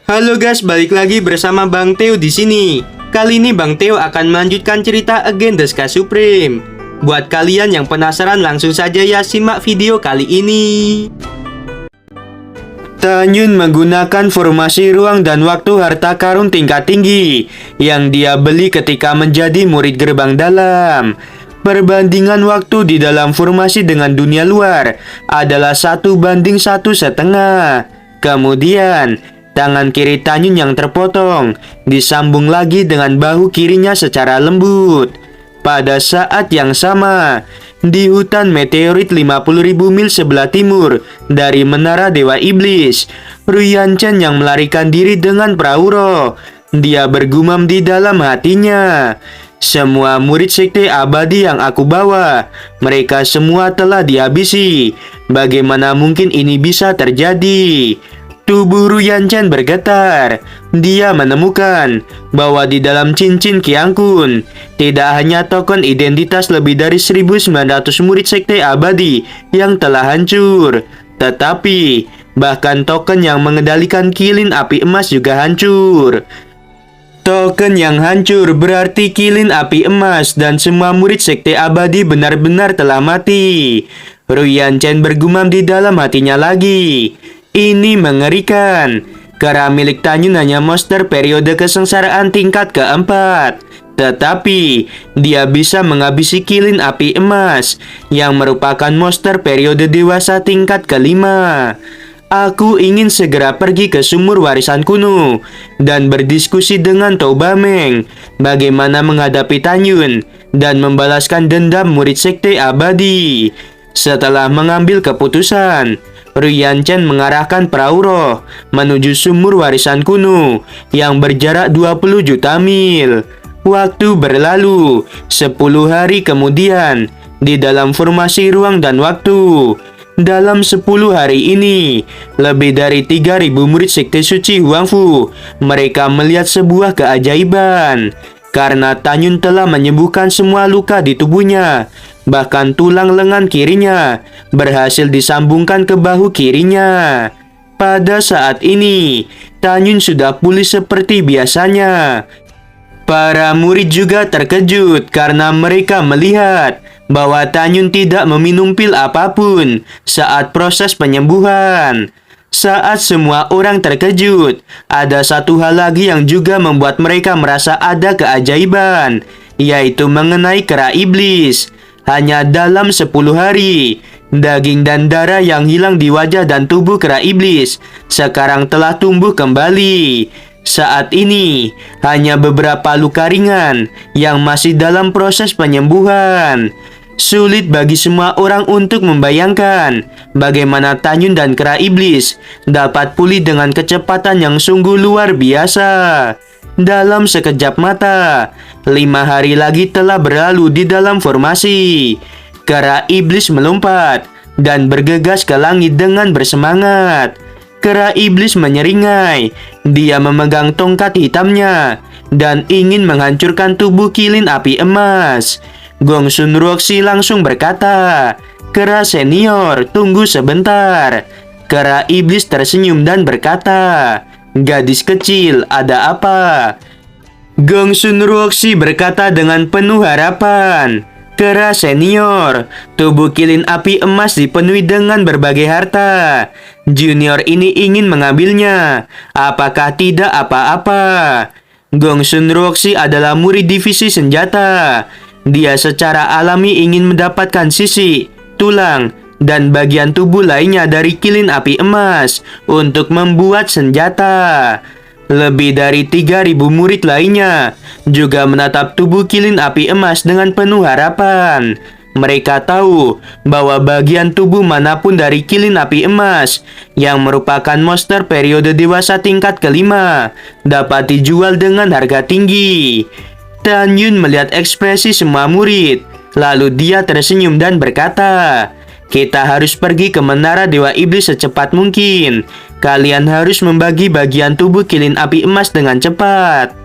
Halo guys, balik lagi bersama Bang Theo di sini. Kali ini Bang Theo akan melanjutkan cerita Again the Sky Supreme. Buat kalian yang penasaran, langsung saja ya simak video kali ini. Tanyun menggunakan formasi ruang dan waktu harta karun tingkat tinggi yang dia beli ketika menjadi murid gerbang dalam. Perbandingan waktu di dalam formasi dengan dunia luar adalah 1:1,5. Kemudian, tangan kiri Tanyun yang terpotong disambung lagi dengan bahu kirinya secara lembut. Pada saat yang sama, di hutan meteorit 50.000 mil sebelah timur dari Menara Dewa Iblis, Ruyan Chen yang melarikan diri dengan perahu roh. Dia bergumam di dalam hatinya, "Semua murid sekte abadi yang aku bawa, mereka semua telah dihabisi. Bagaimana mungkin ini bisa terjadi?" Tubuh Ruyan Chen bergetar. Dia menemukan bahwa di dalam cincin Qiang Kun tidak hanya token identitas lebih dari 1.900 murid sekte abadi yang telah hancur, tetapi bahkan token yang mengendalikan kilin api emas juga hancur. Token yang hancur berarti kilin api emas dan semua murid sekte abadi benar-benar telah mati. Ruyan Chen bergumam di dalam hatinya lagi. Ini mengerikan. Kera milik Tanyun hanya monster periode kesengsaraan tingkat keempat, tetapi dia bisa menghabisi kilin api emas yang merupakan monster periode dewasa tingkat kelima. Aku ingin segera pergi ke sumur warisan kuno dan berdiskusi dengan Toubameng bagaimana menghadapi Tanyun dan membalaskan dendam murid sekte abadi. Setelah mengambil keputusan, Ruyan Chen mengarahkan perahu roh menuju sumur warisan kuno yang berjarak 20 juta mil. Waktu berlalu, 10 hari kemudian, di dalam formasi ruang dan waktu. Dalam 10 hari ini, lebih dari 3.000 murid sekte suci Huangfu, mereka melihat sebuah keajaiban. Karena Tanyun telah menyembuhkan semua luka di tubuhnya, bahkan tulang lengan kirinya berhasil disambungkan ke bahu kirinya. Pada saat ini, Tanyun sudah pulih seperti biasanya. Para murid juga terkejut karena mereka melihat bahwa Tanyun tidak meminum pil apapun saat proses penyembuhan. Saat semua orang terkejut, ada satu hal lagi yang juga membuat mereka merasa ada keajaiban, yaitu mengenai kera iblis. Hanya dalam 10 hari, daging dan darah yang hilang di wajah dan tubuh kera iblis sekarang telah tumbuh kembali. Saat ini, hanya beberapa luka ringan yang masih dalam proses penyembuhan. Sulit bagi semua orang untuk membayangkan bagaimana Tanyun dan kera iblis dapat pulih dengan kecepatan yang sungguh luar biasa. Dalam sekejap mata, 5 hari lagi telah berlalu di dalam formasi. Kera iblis melompat dan bergegas ke langit dengan bersemangat. Kera iblis menyeringai. Dia memegang tongkat hitamnya dan ingin menghancurkan tubuh kilin api emas. Gongsun Ruoxi langsung berkata, "Kera senior, tunggu sebentar." Kera iblis tersenyum dan berkata, "Gadis kecil, ada apa?" Gongsun Ruoxi berkata dengan penuh harapan, "Kera senior, tubuh kilin api emas dipenuhi dengan berbagai harta. Junior ini ingin mengambilnya. Apakah tidak apa-apa?" Gongsun Ruoxi adalah murid divisi senjata. Dia secara alami ingin mendapatkan sisi, tulang, dan bagian tubuh lainnya dari kilin api emas untuk membuat senjata. Lebih dari 3.000 murid lainnya juga menatap tubuh kilin api emas dengan penuh harapan. Mereka tahu bahwa bagian tubuh manapun dari kilin api emas yang merupakan monster periode dewasa tingkat kelima dapat dijual dengan harga tinggi. Tanyun melihat ekspresi semua murid, lalu dia tersenyum dan berkata, "Kita harus pergi ke Menara Dewa Iblis secepat mungkin. Kalian harus membagi bagian tubuh kilin api emas dengan cepat."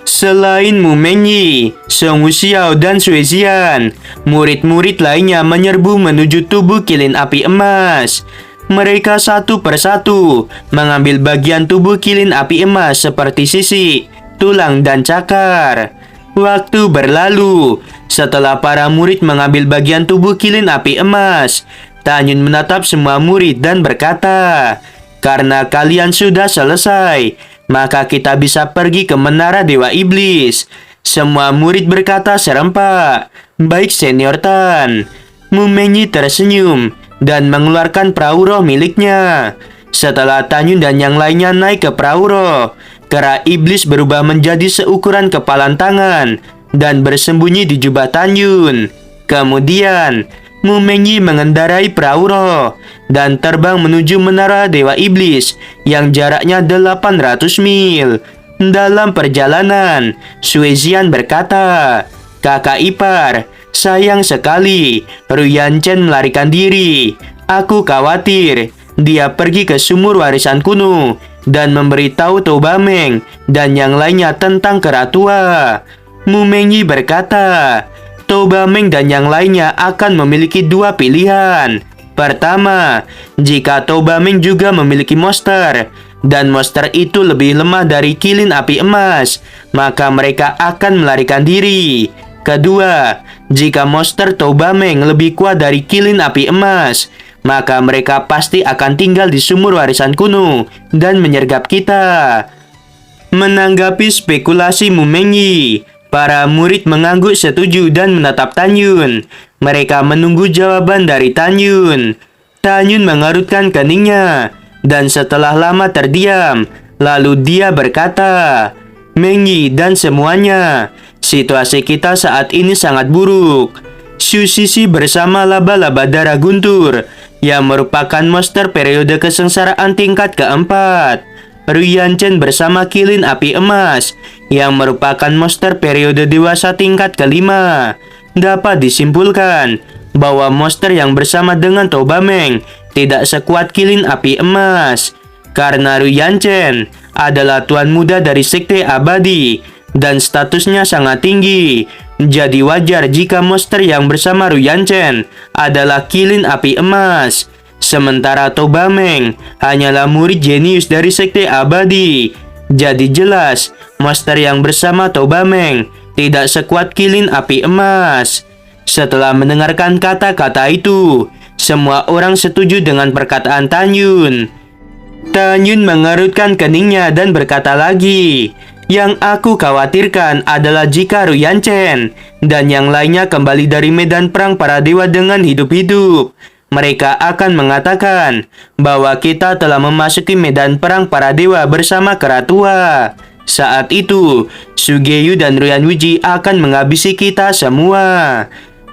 Selain Mu Mengyi, Song Wuxiao dan Sui Zian, murid-murid lainnya menyerbu menuju tubuh kilin api emas. Mereka satu persatu mengambil bagian tubuh kilin api emas seperti sisik, tulang, dan cakar. Waktu berlalu, setelah para murid mengambil bagian tubuh kilin api emas, Tanyun menatap semua murid dan berkata, "Karena kalian sudah selesai, maka kita bisa pergi ke menara Dewa Iblis." Semua murid berkata serempak, "Baik, Senior Tan." Mumenyi tersenyum dan mengeluarkan perahu roh miliknya. Setelah Tanyun dan yang lainnya naik ke perahu roh, kera iblis berubah menjadi seukuran kepalan tangan dan bersembunyi di jubah Tanyun. Kemudian, Mumenyi mengendarai perahu roh dan terbang menuju menara Dewa Iblis yang jaraknya 800 mil. Dalam perjalanan, Suezian berkata, "Kakak ipar, sayang sekali Ruyan Chen melarikan diri. Aku khawatir dia pergi ke sumur warisan kuno dan memberitahu Tobameng dan yang lainnya tentang kera tua." Mumenyi berkata, "Tobameng dan yang lainnya akan memiliki dua pilihan. Pertama, jika Tobameng juga memiliki monster, dan monster itu lebih lemah dari kilin api emas, maka mereka akan melarikan diri. Kedua, jika monster Tobameng lebih kuat dari kilin api emas, maka mereka pasti akan tinggal di sumur warisan kuno dan menyergap kita." Menanggapi spekulasi Mumenyi, para murid mengangguk setuju dan menatap Tanyun. Mereka menunggu jawaban dari Tanyun. Tanyun mengerutkan keningnya dan setelah lama terdiam, lalu dia berkata, "Menyi dan semuanya, situasi kita saat ini sangat buruk. Susisi bersama laba-laba darah guntur yang merupakan monster periode kesengsaraan tingkat keempat. Ruyan Chen bersama kilin api emas yang merupakan monster periode dewasa tingkat kelima. Dapat disimpulkan bahwa monster yang bersama dengan Tobameng tidak sekuat kilin api emas. Karena Ruyan Chen adalah tuan muda dari sekte abadi dan statusnya sangat tinggi, jadi wajar jika monster yang bersama Ruyan Chen adalah kilin api emas. Sementara Tobameng hanyalah murid jenius dari sekte abadi. Jadi jelas, monster yang bersama Tobameng tidak sekuat kilin api emas." Setelah mendengarkan kata-kata itu, semua orang setuju dengan perkataan Tanyun. Tanyun mengerutkan keningnya dan berkata lagi, "Yang aku khawatirkan adalah jika Ruyan Chen dan yang lainnya kembali dari medan perang para dewa dengan hidup-hidup. Mereka akan mengatakan bahwa kita telah memasuki medan perang para dewa bersama kera tua. Saat itu, Sugeyu dan Ruyan Wuji akan menghabisi kita semua."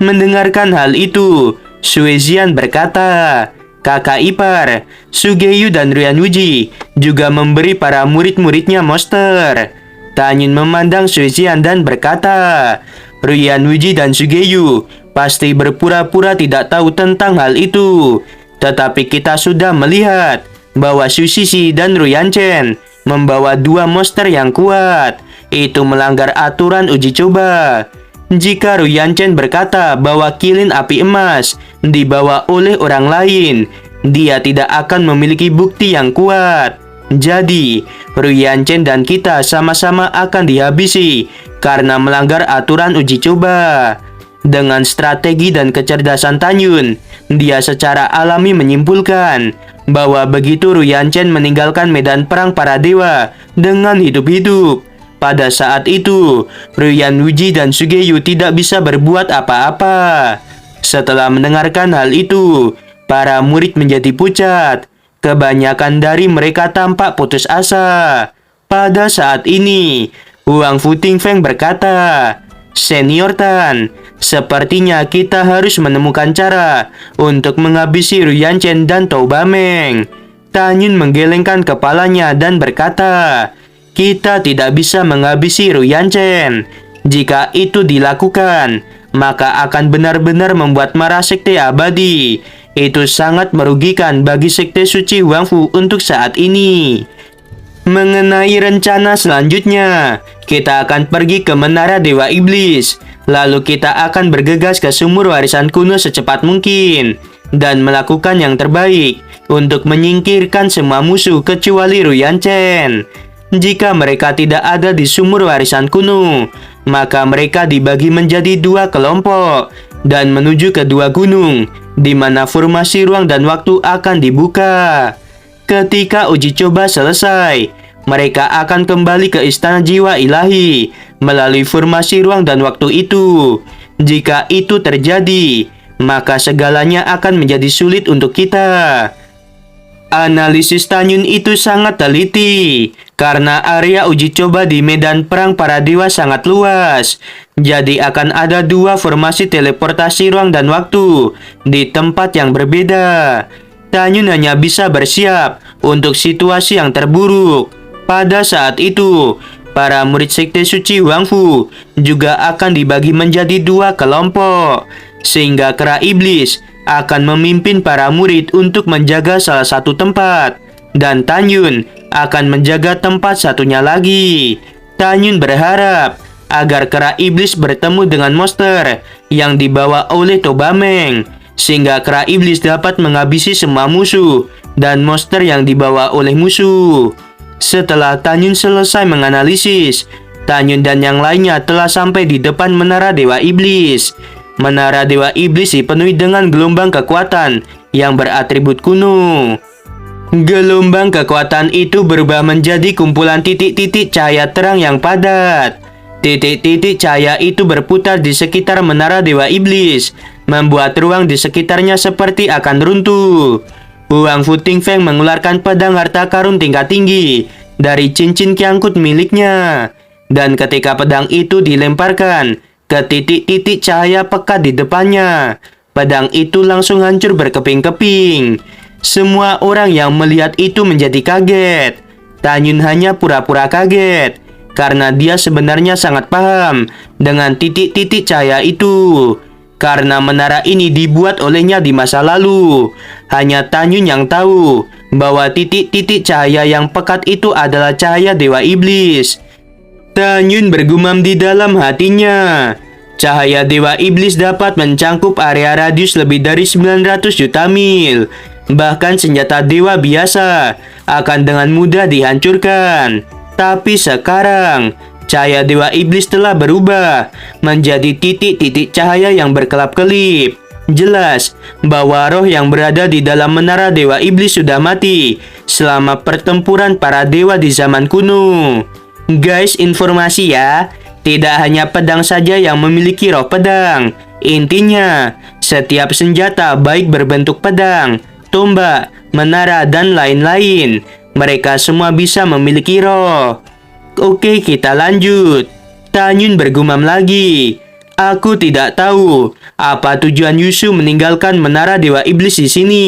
Mendengarkan hal itu, Suezian berkata, "Kakak ipar, Sugeyu dan Ruyan Wuji juga memberi para murid-muridnya monster." Tanyun memandang Suezian dan berkata, "Ruyan Wuji dan Sugeyu pasti berpura-pura tidak tahu tentang hal itu. Tetapi kita sudah melihat bahwa Susisi dan Ruyan Chen membawa dua monster yang kuat. Itu melanggar aturan uji coba. Jika Ruyan Chen berkata bahwa kilin api emas dibawa oleh orang lain, dia tidak akan memiliki bukti yang kuat. Jadi, Ruyan Chen dan kita sama-sama akan dihabisi karena melanggar aturan uji coba." Dengan strategi dan kecerdasan Tanyun, dia secara alami menyimpulkan bahwa begitu Ruyan Chen meninggalkan medan perang para dewa dengan hidup-hidup, pada saat itu Ruyan Wuji dan Sugeyu tidak bisa berbuat apa-apa. Setelah mendengarkan hal itu, para murid menjadi pucat. Kebanyakan dari mereka tampak putus asa. Pada saat ini, Huang Futing Feng berkata, "Senior Tan, sepertinya kita harus menemukan cara untuk menghabisi Ruyan Chen dan Tobameng." Tanyun menggelengkan kepalanya dan berkata, "Kita tidak bisa menghabisi Ruyan Chen. Jika itu dilakukan, maka akan benar-benar membuat marah sekte abadi. Itu sangat merugikan bagi sekte suci Huangfu untuk saat ini. Mengenai rencana selanjutnya, kita akan pergi ke menara Dewa Iblis. Lalu kita akan bergegas ke sumur warisan kuno secepat mungkin dan melakukan yang terbaik untuk menyingkirkan semua musuh kecuali Ruyan Chen. Jika mereka tidak ada di sumur warisan kuno, maka mereka dibagi menjadi dua kelompok dan menuju ke dua gunung, di mana formasi ruang dan waktu akan dibuka. Ketika uji coba selesai, mereka akan kembali ke Istana Jiwa Ilahi melalui formasi ruang dan waktu itu. Jika itu terjadi, maka segalanya akan menjadi sulit untuk kita. Analisis Tanyun itu sangat teliti, karena area uji coba di medan perang para dewa sangat luas. Jadi akan ada dua formasi teleportasi ruang dan waktu di tempat yang berbeda. Tanyun hanya bisa bersiap untuk situasi yang terburuk. Pada saat itu, para murid Sekte Suci Wangfu juga akan dibagi menjadi dua kelompok, sehingga kera iblis akan memimpin para murid untuk menjaga salah satu tempat, dan Tanyun akan menjaga tempat satunya lagi. Tanyun berharap agar kera iblis bertemu dengan monster yang dibawa oleh Tobameng, sehingga kera iblis dapat menghabisi semua musuh dan monster yang dibawa oleh musuh. Setelah Tanyun selesai menganalisis, Tanyun dan yang lainnya telah sampai di depan Menara Dewa Iblis. Menara Dewa Iblis dipenuhi dengan gelombang kekuatan yang beratribut kuno. Gelombang kekuatan itu berubah menjadi kumpulan titik-titik cahaya terang yang padat. Titik-titik cahaya itu berputar di sekitar Menara Dewa Iblis, membuat ruang di sekitarnya seperti akan runtuh. Huang Fu Tingfeng mengeluarkan pedang harta karun tingkat tinggi dari cincin kiangkut miliknya. Dan ketika pedang itu dilemparkan ke titik-titik cahaya pekat di depannya, pedang itu langsung hancur berkeping-keping. Semua orang yang melihat itu menjadi kaget. Tanyun hanya pura-pura kaget, karena dia sebenarnya sangat paham dengan titik-titik cahaya itu. Karena menara ini dibuat olehnya di masa lalu, hanya Tanyun yang tahu bahwa titik-titik cahaya yang pekat itu adalah cahaya Dewa Iblis. Tanyun bergumam di dalam hatinya. Cahaya Dewa Iblis dapat mencangkup area radius lebih dari 900 juta mil. Bahkan senjata dewa biasa akan dengan mudah dihancurkan. Tapi sekarang, cahaya Dewa Iblis telah berubah menjadi titik-titik cahaya yang berkelap-kelip. Jelas bahwa roh yang berada di dalam Menara Dewa Iblis sudah mati selama pertempuran para dewa di zaman kuno. Guys, informasi ya, tidak hanya pedang saja yang memiliki roh pedang. Intinya, setiap senjata baik berbentuk pedang, tombak, menara, dan lain-lain, mereka semua bisa memiliki roh. Oke, kita lanjut. Tanyun bergumam lagi. Aku tidak tahu apa tujuan Yushu meninggalkan Menara Dewa Iblis di sini.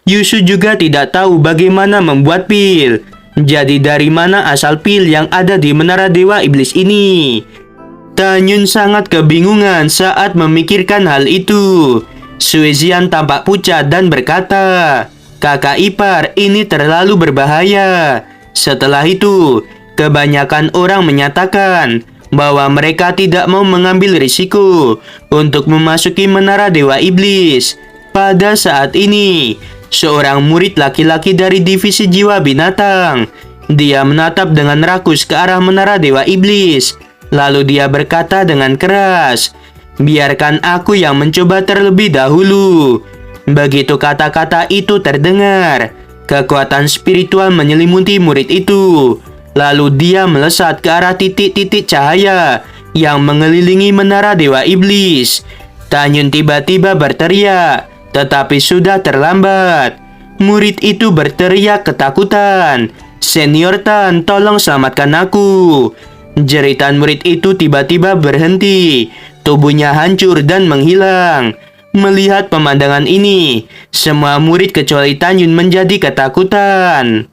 Yushu juga tidak tahu bagaimana membuat pil. Jadi dari mana asal pil yang ada di Menara Dewa Iblis ini? Tanyun sangat kebingungan saat memikirkan hal itu. Suezian tampak pucat dan berkata, "Kakak ipar, ini terlalu berbahaya." Setelah itu, kebanyakan orang menyatakan bahwa mereka tidak mau mengambil risiko untuk memasuki Menara Dewa Iblis. Pada saat ini, seorang murid laki-laki dari divisi jiwa binatang, dia menatap dengan rakus ke arah Menara Dewa Iblis. Lalu dia berkata dengan keras, "Biarkan aku yang mencoba terlebih dahulu." Begitu kata-kata itu terdengar, kekuatan spiritual menyelimuti murid itu. Lalu dia melesat ke arah titik-titik cahaya yang mengelilingi Menara Dewa Iblis. Tanyun tiba-tiba berteriak, tetapi sudah terlambat. Murid itu berteriak ketakutan, "Senior Tan, tolong selamatkan aku." Jeritan murid itu tiba-tiba berhenti. Tubuhnya hancur dan menghilang. Melihat pemandangan ini, semua murid kecuali Tanyun menjadi ketakutan.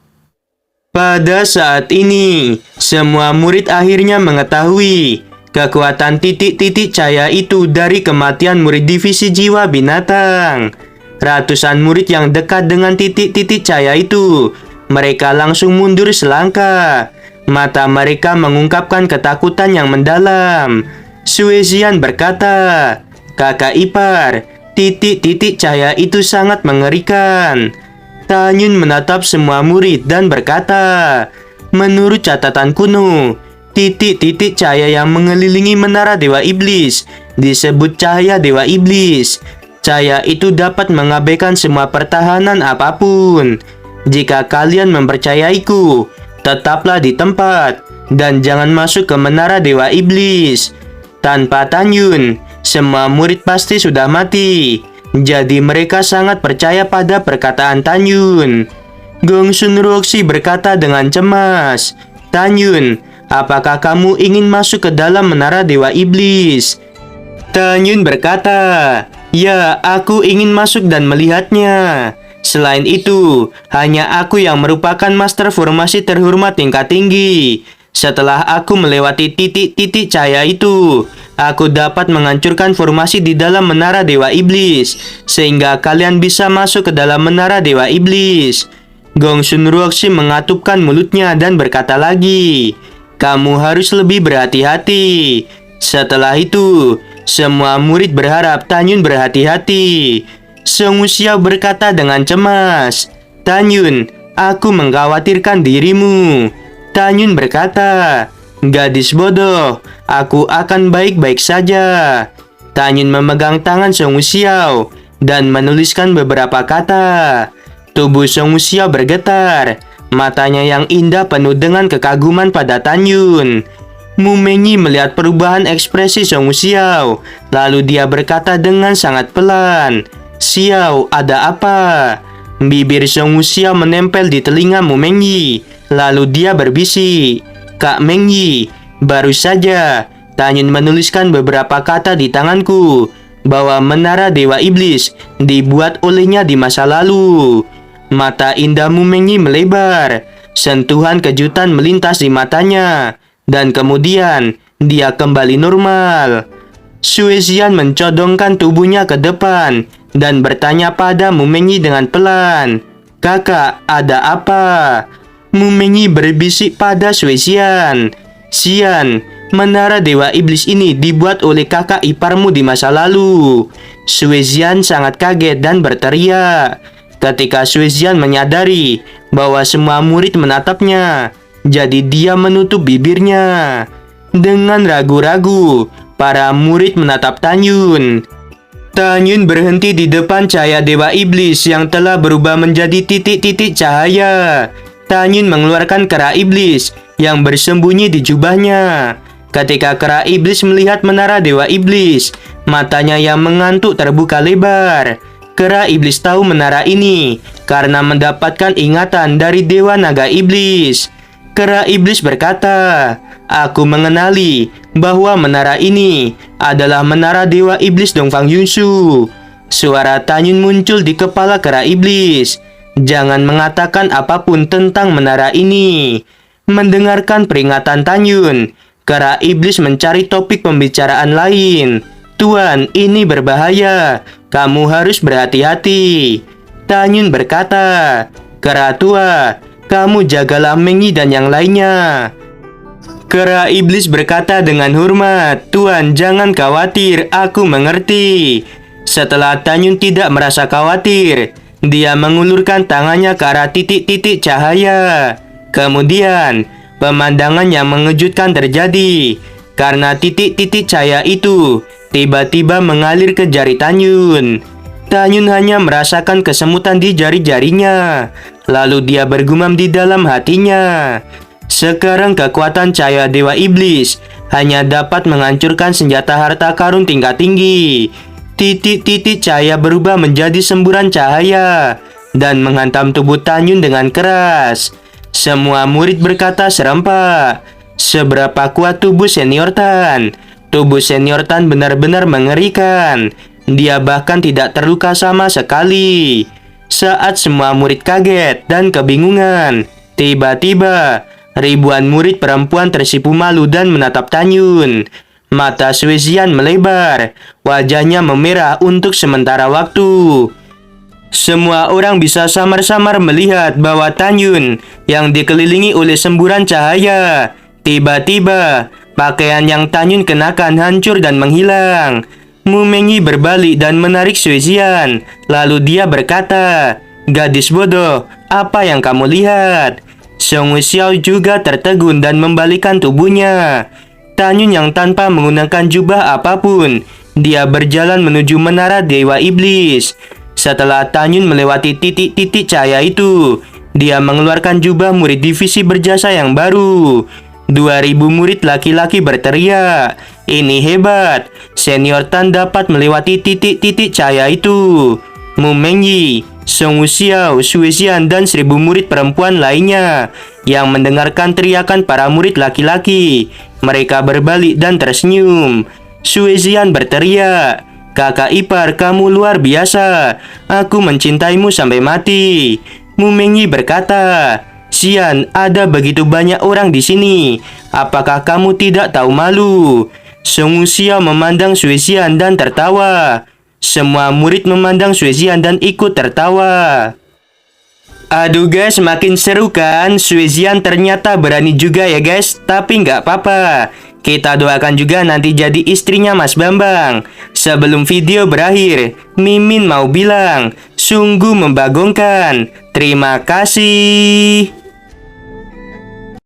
Pada saat ini, semua murid akhirnya mengetahui kekuatan titik-titik cahaya itu dari kematian murid divisi jiwa binatang. Ratusan murid yang dekat dengan titik-titik cahaya itu, mereka langsung mundur selangkah. Mata mereka mengungkapkan ketakutan yang mendalam. Suezian berkata, "Kakak ipar, titik-titik cahaya itu sangat mengerikan." Tanyun menatap semua murid dan berkata, menurut catatan kuno, titik-titik cahaya yang mengelilingi menara Dewa Iblis disebut cahaya Dewa Iblis. Cahaya itu dapat mengabaikan semua pertahanan apapun. Jika kalian mempercayaiku, tetaplah di tempat dan jangan masuk ke menara Dewa Iblis. Tanpa Tanyun, semua murid pasti sudah mati. Jadi mereka sangat percaya pada perkataan Tanyun. Gongsun Ruoxi berkata dengan cemas, Tanyun, apakah kamu ingin masuk ke dalam menara Dewa Iblis? Tanyun berkata, ya, aku ingin masuk dan melihatnya. Selain itu, hanya aku yang merupakan master formasi terhormat tingkat tinggi. Setelah aku melewati titik-titik cahaya itu, aku dapat menghancurkan formasi di dalam menara Dewa Iblis, sehingga kalian bisa masuk ke dalam menara Dewa Iblis. Gongsun Ruoxi mengatupkan mulutnya dan berkata lagi, kamu harus lebih berhati-hati. Setelah itu, semua murid berharap Tanyun berhati-hati. Song Wuxiao berkata dengan cemas, Tanyun, aku mengkhawatirkan dirimu. Tanyun berkata, gadis bodoh, aku akan baik-baik saja. Tanyun memegang tangan Song Wuxiao dan menuliskan beberapa kata. Tubuh Song Wuxiao bergetar, matanya yang indah penuh dengan kekaguman pada Tanyun. Mu Mengyi melihat perubahan ekspresi Song Wuxiao, lalu dia berkata dengan sangat pelan, Xiao, ada apa? Bibir Song Wuxiao menempel di telinga Mu Mengyi, lalu dia berbisik, Kak Mengyi, baru saja Tanyun menuliskan beberapa kata di tanganku, bahwa menara Dewa Iblis dibuat olehnya di masa lalu. Mata indah Mu Mengyi melebar, sentuhan kejutan melintas di matanya, dan kemudian dia kembali normal. Sui Xian mencodongkan tubuhnya ke depan dan bertanya pada Mu Mengyi dengan pelan, kakak, ada apa? Mu Mengyi berbisik pada Sui Xian, Xian, menara Dewa Iblis ini dibuat oleh kakak iparmu di masa lalu. Sui Xian sangat kaget dan berteriak. Ketika Sui Xian menyadari bahwa semua murid menatapnya, jadi dia menutup bibirnya. Dengan ragu-ragu, para murid menatap Tanyun. Tanyun berhenti di depan cahaya Dewa Iblis yang telah berubah menjadi titik-titik cahaya. Tanyun mengeluarkan kera iblis yang bersembunyi di jubahnya. Ketika kera iblis melihat menara Dewa Iblis, matanya yang mengantuk terbuka lebar. Kera iblis tahu menara ini karena mendapatkan ingatan dari Dewa Naga Iblis. Kera iblis berkata, aku mengenali bahwa menara ini adalah menara Dewa Iblis Dongfang Yunsu. Suara Tanyun muncul di kepala kera iblis. Jangan mengatakan apapun tentang menara ini. Mendengarkan peringatan Tanyun, kera iblis mencari topik pembicaraan lain. Tuan, ini berbahaya. Kamu harus berhati-hati. Tanyun berkata, kera tua, kamu jagalah Mengyi dan yang lainnya. Kera iblis berkata dengan hormat, Tuan, jangan khawatir, aku mengerti. Setelah Tanyun tidak merasa khawatir, dia mengulurkan tangannya ke arah titik-titik cahaya. Kemudian, pemandangan yang mengejutkan terjadi, karena titik-titik cahaya itu tiba-tiba mengalir ke jari Tanyun. Tanyun hanya merasakan kesemutan di jari-jarinya. Lalu dia bergumam di dalam hatinya, sekarang kekuatan cahaya Dewa Iblis hanya dapat menghancurkan senjata harta karun tingkat tinggi. Titik-titik cahaya berubah menjadi semburan cahaya dan menghantam tubuh Tanyun dengan keras. Semua murid berkata serempak, seberapa kuat tubuh senior Tan? Tubuh senior Tan benar-benar mengerikan. Dia bahkan tidak terluka sama sekali. Saat semua murid kaget dan kebingungan, tiba-tiba ribuan murid perempuan tersipu malu dan menatap Tanyun. Mata Sui Xian melebar, wajahnya memerah untuk sementara waktu. Semua orang bisa samar-samar melihat bahwa Tanyun yang dikelilingi oleh semburan cahaya. Tiba-tiba, pakaian yang Tanyun kenakan hancur dan menghilang. Mu Mengyi berbalik dan menarik Sui Xian. Lalu dia berkata, Gadis bodoh, apa yang kamu lihat? Song Xiao juga tertegun dan membalikan tubuhnya. Tanyun yang tanpa menggunakan jubah apapun, dia berjalan menuju menara Dewa Iblis. Setelah Tanyun melewati titik-titik cahaya itu, dia mengeluarkan jubah murid divisi berjasa yang baru. 2000 murid laki-laki berteriak, "Ini hebat, Senior Tan dapat melewati titik-titik cahaya itu." Mu Mengyi, Song Xiao, Sui Xian, dan 1000 murid perempuan lainnya yang mendengarkan teriakan para murid laki-laki. Mereka berbalik dan tersenyum. Sui Xian berteriak, "Kakak ipar, kamu luar biasa. Aku mencintaimu sampai mati." Mu Mengyi berkata, "Xian, ada begitu banyak orang di sini. Apakah kamu tidak tahu malu?" Song Xiao memandang Sui Xian dan tertawa. Semua murid memandang Sui Xian dan ikut tertawa. Aduh guys, makin seru kan? Sui Xian ternyata berani juga ya guys. Tapi nggak apa-apa. Kita doakan juga nanti jadi istrinya Mas Bambang. Sebelum video berakhir, Mimin mau bilang, sungguh membagongkan. Terima kasih.